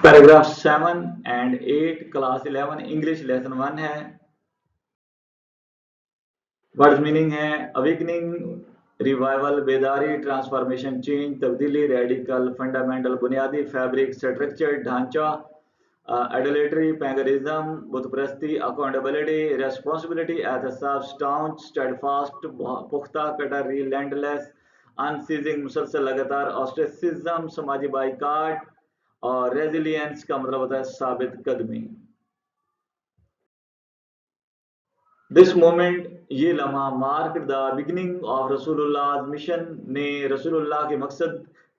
Paragraph 7 and 8 class 11 English lesson 1 है। Words meaning है awakening, revival, बेदारी, transformation, change, तब्दीली, radical, fundamental, बुनियादी, fabric, structure, ढांचा, आइडोलेटरी, पैगरिज्म, बुतप्रस्ती, अकाउंटेबिलिटी, रेस्पॉन्सिबिलिटी, एहतसाब, स्टाउंच, स्टेडफास्ट, पुख्ता, कटर, रिलेंटलेस, अनसीजिंग, मुसलसल, लगातार, ऑस्ट्रेसिज्म, समाजी बाइकाट, और रेजिलियंस का मतलब होता है साबित कदमी। दिस मोमेंट, ये लम्हा, मार्क द बिगिनिंग ऑफ रसूलुल्लाह मिशन, ने रसूलुल्लाह के मकसद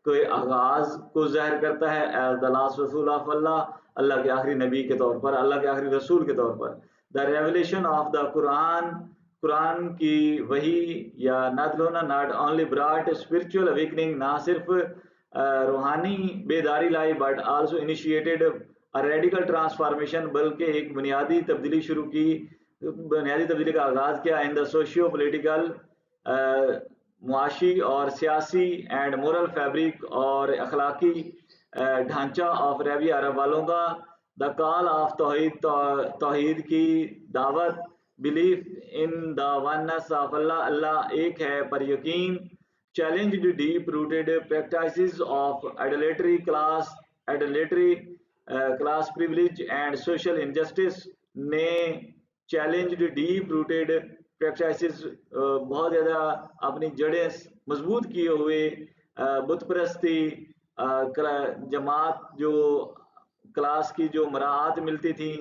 के आगाज को ज़ाहिर करता है। एज द लास्ट रसूल ऑफ अल्लाह, अल्लाह के आखिरी नबी के तौर पर, अल्लाह के आखिरी रसूल के तौर पर। The revelation of the Quran, Quran की वही या नाज़िल होना, not only brought spiritual awakening, ना सिर्फ रूहानी बेदारी लाई, but also initiated a radical transformation, बल्कि एक बुनियादी तब्दीली शुरू की, बुनियादी तब्दीली का आगाज़ किया। इन द सोशियो पोलिटिकल, मुआशी और सियासी, एंड मोरल फैब्रिक, और अखलाकी ढांचा ऑफ अरबी अरब वालों का। द कॉल ऑफ तौहीद, तौहीद की दावत, belief in the oneness of Allah, Allah एक है पर यकीन। Challenge deep rooted practices of idolatry, class privilege and social injustice, ने चैलेंज डीप रूटेड प्रैक्टिसेस, बहुत ज़्यादा अपनी जड़ें मजबूत किए हुए बुत परस्ती, जमात जो क्लास की जो मराहत मिलती थी,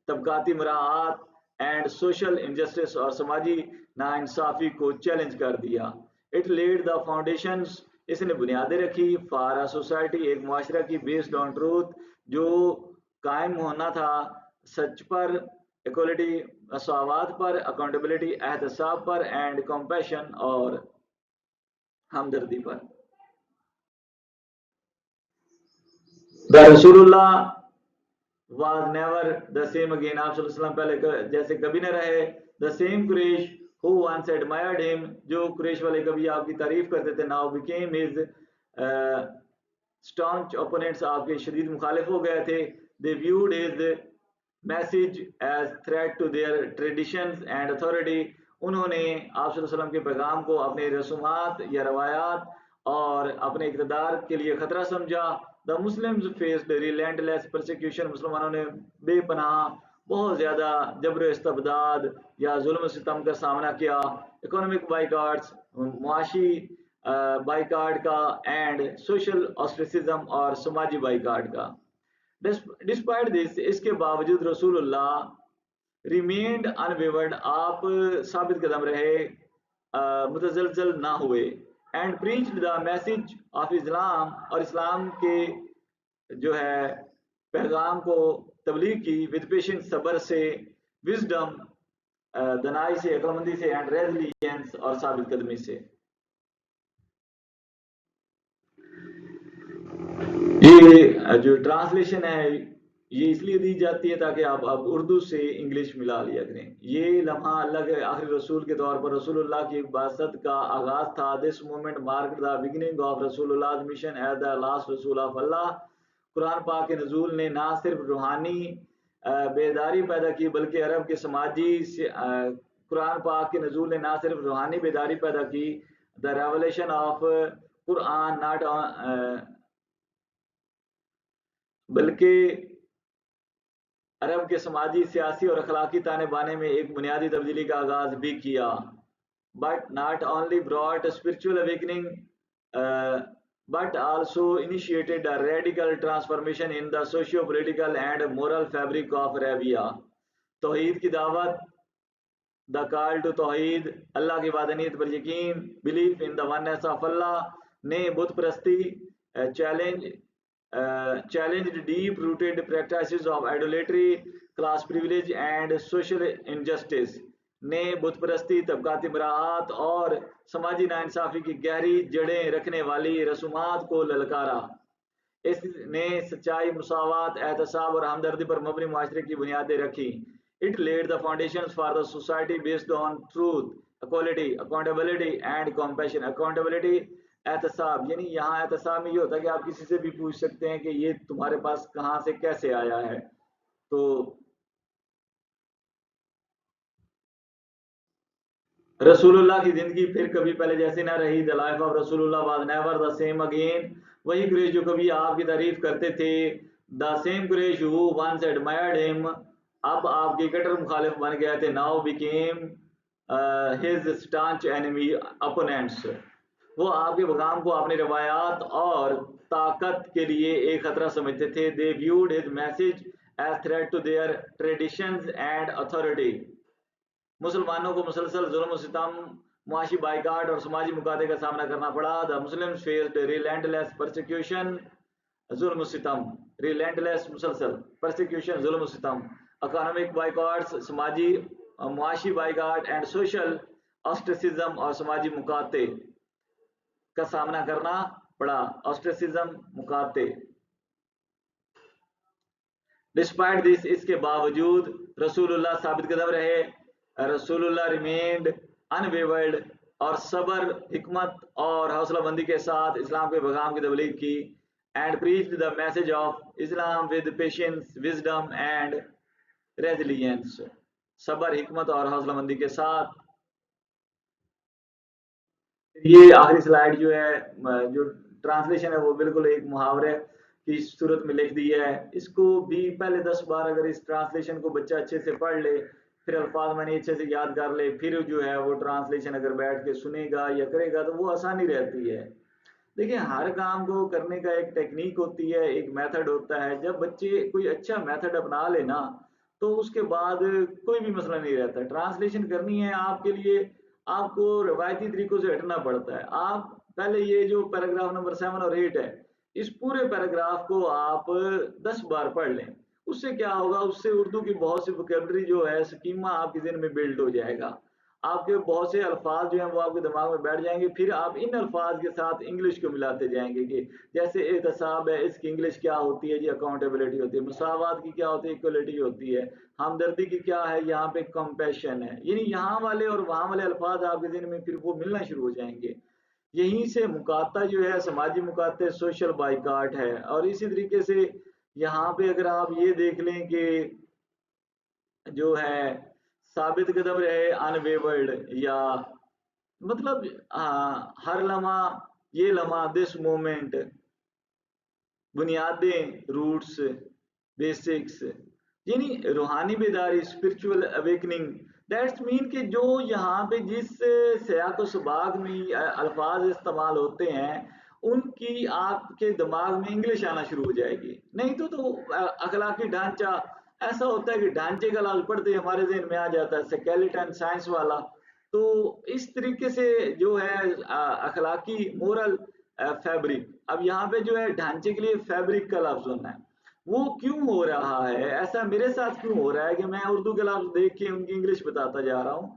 तबकाती मराहत, एंड सोशल इनजस्टिस, और समाजी नाइंसाफ़ी को चैलेंज कर दिया। इट लेड द फाउंडेशंस, इसने बुनियादें रखी, फॉर अ सोसाइटी, एक मुआशरा की, बेस्ड ऑन ट्रूथ, जो कायम होना था सच पर, इक्वलिटी, मसावात पर, अकाउंटेबिलिटी, एहतसाब पर, एंड कंपैशन, और हमदर्दी पर। द रसूलुल्लाह was never the same again, आप सल्लल्लाहु अलैहि वसल्लम पहले जैसे कभी न रहे। The same Quraysh who once admired him, जो कुरैश वाले कभी आपकी तारीफ करते थे, now became his staunch opponents, आपके शदीद मुखालिफ हो गए थे। they viewed his message as threat to their traditions and authority, उन्होंने आप सल्लल्लाहु अलैहि वसल्लम के पैगाम को अपने रसूमात या रवायात और अपने इक़्तिदार के लिए खतरा समझा। The Muslims faced relentless persecution, मुसलमानों ने बेपनाह बहुत ज़्यादा जबर इस्तबदाद या जुल्म सितम का सामना किया। इकोनॉमिक बाइकाट्स, मुआशी बाइकाट का, एंड सोशल ऑस्ट्रेसिज्म, और समाजी बाइकाट का। डिस्पाइट दिस, इसके बावजूद रसूलुल्लाह रिमेन्ड अनवेवर्ड, आप साबित कदम रहे, मुतज़लज़ल ना हुए। And preached the message of Islam, और इस्लाम के जो है पैगाम को तबलीग की, विद पेशेंस, सब्र से, विजडम, दनाई से, अक्लमंदी से, एंड रेजिलियंस, और साबित कदमी से। ये जो ट्रांसलेशन है ये इसलिए दी जाती है ताकि आप उर्दू से इंग्लिश मिला लिया करें। ये लम्हा अल्लाह के आखिरी रसूल के तौर पर रसूलुल्लाह की बासत का आगाज था। This moment mark the beginning of रसूलुल्लाह मिशन एज द लास्ट रसूल ऑफ अल्लाह। कुरान पाक के नजूल ने ना सिर्फ रूहानी बेदारी पैदा की, बल्कि अरब के समाजी कुरान पाक के नजूल ने ना सिर्फ रूहानी बेदारी पैदा की, the revelation of Quran not, बल्कि अरब के समाजी, सियासी और अखलाकी ताने बाने में एक बुनियादी तब्दीली का आगाज भी किया। But not only brought spiritual awakening, but also initiated a radical transformation in the socio-political and moral fabric of Arabia. तौहीद की दावत, the call to तौहीद, अल्लाह की वादनीयत पर यकीन, belief in the oneness of Allah, ने बुत परस्ती, challenged deep rooted practices of idolatry, class privilege and social injustice, ने बुत परस्ती, तबकाती मराहत और समाजी नाइंसाफ़ी की गहरी जड़ें रखने वाली रसूमात को ललकारा। इसने सच्चाई, मुसावात, एहतसाब और हमदर्दी पर मबनी मुआशरे की बुनियादें रखी। It led the foundations for the society based on truth, equality, accountability and compassion. Accountability एहतसाब, यानी यहाँ एहतसाब में ये होता है कि आप किसी से भी पूछ सकते हैं कि ये तुम्हारे पास कहाँ से कैसे आया है। तो रसूलुल्लाह की जिंदगी फिर कभी पहले जैसी ना रही। The life of Rasulullah was never the same again. वही कुरैश जो कभी आपकी तारीफ करते थे, the same Quraysh who once admired him, अब आपके कट्टर मुखालिफ बन गए थे। Now became his staunch enemy opponents. वो आपके पैगाम को अपनी रवायात और ताकत के लिए एक खतरा समझते थे। They viewed his message as threat to their traditions and authority. मुसलमानों को मुसलसल जुल्म सितम, मुआशी बाइकाट और समाजी मुकादे का सामना करना पड़ा। The Muslim faced relentless persecution, जुल्म सितम, रिलेंटलेस मुसलसल परसिक्यूशन, जुल्म सितम, इकोनॉमिक बाइकाट्स, समाजी मुआशी बाइकाट एंड सोशल ऑस्ट्रेसिज्म और समाजी मुकाते का सामना करना पड़ा। ऑस्ट्रेसिज्म, मुकाते। डिस्पाइट दिस, इसके बावजूद रसूलुल्लाह साबित कदम रहे। रसूलुल्लाह रिमेन्ड अनवेवर्ड और सबर, हिकमत और हौसलाबंदी के साथ इस्लाम के पैगाम की तबलीग की। And preached the message of Islam with patience, wisdom and resilience. सबर, हिकमत और हौसलाबंदी के साथ। ये आखिरी स्लाइड जो है, जो ट्रांसलेशन है वो बिल्कुल एक मुहावरे की सूरत में लिख दी है। इसको भी पहले 10 बार अगर इस ट्रांसलेशन को बच्चा अच्छे से पढ़ ले, फिर अल्फाज मानी अच्छे से याद कर ले, फिर जो है वो ट्रांसलेशन अगर बैठ के सुनेगा या करेगा तो वो आसानी रहती है। देखिए, हर काम को करने का एक टेक्निक होती है, एक मेथड होता है। जब बच्चे कोई अच्छा मेथड अपना लेना तो उसके बाद कोई भी मसला नहीं रहता। ट्रांसलेशन करनी है आपके लिए, आपको रवायती तरीकों से हटना पड़ता है। आप पहले ये जो पैराग्राफ नंबर 7 और 8 है, इस पूरे पैराग्राफ को आप 10 बार पढ़ लें। उससे क्या होगा, उससे उर्दू की बहुत सी वोकेबलरी जो है, स्कीमा आपके ज़हन में बिल्ड हो जाएगा। आपके बहुत से अल्फाज जो हैं वो आपके दिमाग में बैठ जाएंगे। फिर आप इन अल्फाज के साथ इंग्लिश को मिलाते जाएंगे कि जैसे एहतसाब है, इसकी इंग्लिश क्या होती है जी, अकाउंटेबिलिटी होती है। मुसावात की क्या होती है, इक्वलिटी होती है। हमदर्दी की क्या है, यहाँ पे कंपैशन है। यानी यहाँ वाले और वहाँ वाले अल्फाज आपके दिन में फिर वो मिलना शुरू हो जाएंगे। यहीं से मुकाता जो है, समाजी मुकाते, सोशल बाइकाट है। और इसी तरीके से यहाँ पे अगर आप ये देख लें कि जो है साबित कदम रहे, अनवेवर्ड, या मतलब हर लम्हा, ये लम्हा, दिस मोमेंट, बुनियादें, रूट्स, बेसिक्स, यानी रूहानी बेदारी, स्पिरिचुअल अवेकनिंग। दैट्स मीन कि जो यहाँ पे जिस सियाक व सबाक में अल्फाज इस्तेमाल होते हैं, उनकी आपके दिमाग में इंग्लिश आना शुरू हो जाएगी। नहीं तो अखलाकी ढांचा ऐसा होता है कि ढांचे का लफ्ज पढ़ते ही हमारे जहन में आ जाता है स्केलेटन, साइंस वाला। तो इस तरीके से जो है अखलाकी, मोरल, फैब्रिक। अब यहाँ पे जो है ढांचे के लिए फैब्रिक का लफ्ज होना है। वो क्यों हो रहा है ऐसा, मेरे साथ क्यों हो रहा है कि मैं उर्दू के लफ्ज देख के उनकी इंग्लिश बताता जा रहा हूँ?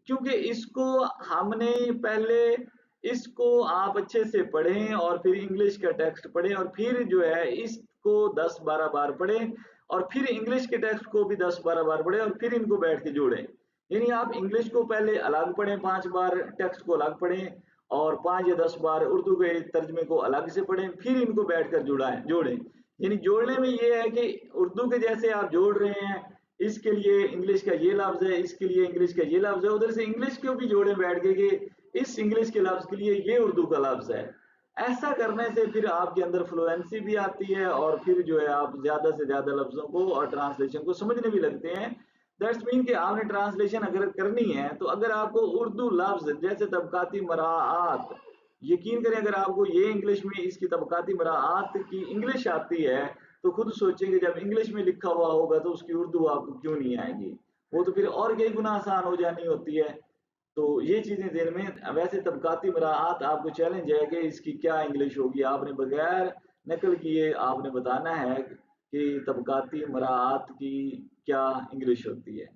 क्योंकि इसको हमने पहले, इसको आप अच्छे से पढ़ें और फिर इंग्लिश का टेक्स्ट पढ़ें और फिर जो है इसको 10-12 बार पढ़ें और फिर इंग्लिश के टेक्स्ट को भी 10-12 बार पढ़ें और फिर इनको बैठ के जोड़ें। यानी आप इंग्लिश को पहले अलग पढ़ें 5 बार, टेक्स्ट को अलग पढ़ें और 5 या 10 बार उर्दू के तर्जमे को अलग से पढ़ें, फिर इनको बैठकर जोड़ें। यानी जोड़ने में ये है कि उर्दू के जैसे आप जोड़ रहे हैं, इसके लिए इंग्लिश का ये लफ्ज है, इसके लिए इंग्लिश का ये लफ्ज है, उधर से इंग्लिश को भी जोड़े बैठ के कि इस इंग्लिश के लफ्ज के लिए ये उर्दू का लफ्ज है। ऐसा करने से फिर आपके अंदर फ्लुएंसी भी आती है और फिर जो है आप ज्यादा से ज्यादा लफ्जों को और ट्रांसलेशन को समझने भी लगते हैं। दैट्स मीन कि आपने ट्रांसलेशन अगर करनी है तो अगर आपको उर्दू लफ्ज जैसे तबकाती मराआत, यकीन करें अगर आपको ये इंग्लिश में इसकी तबकाती मराआत की इंग्लिश आती है तो खुद सोचेंगे जब इंग्लिश में लिखा हुआ होगा तो उसकी उर्दू आपको क्यों नहीं आएगी। वो तो फिर और कई गुना आसान हो जानी होती है। तो ये चीजें ध्यान में। वैसे तबकाती मराआत आपको चैलेंज है कि इसकी क्या इंग्लिश होगी, आपने बगैर नकल किए आपने बताना है कि तबकाती मराआत की क्या इंग्लिश होती है।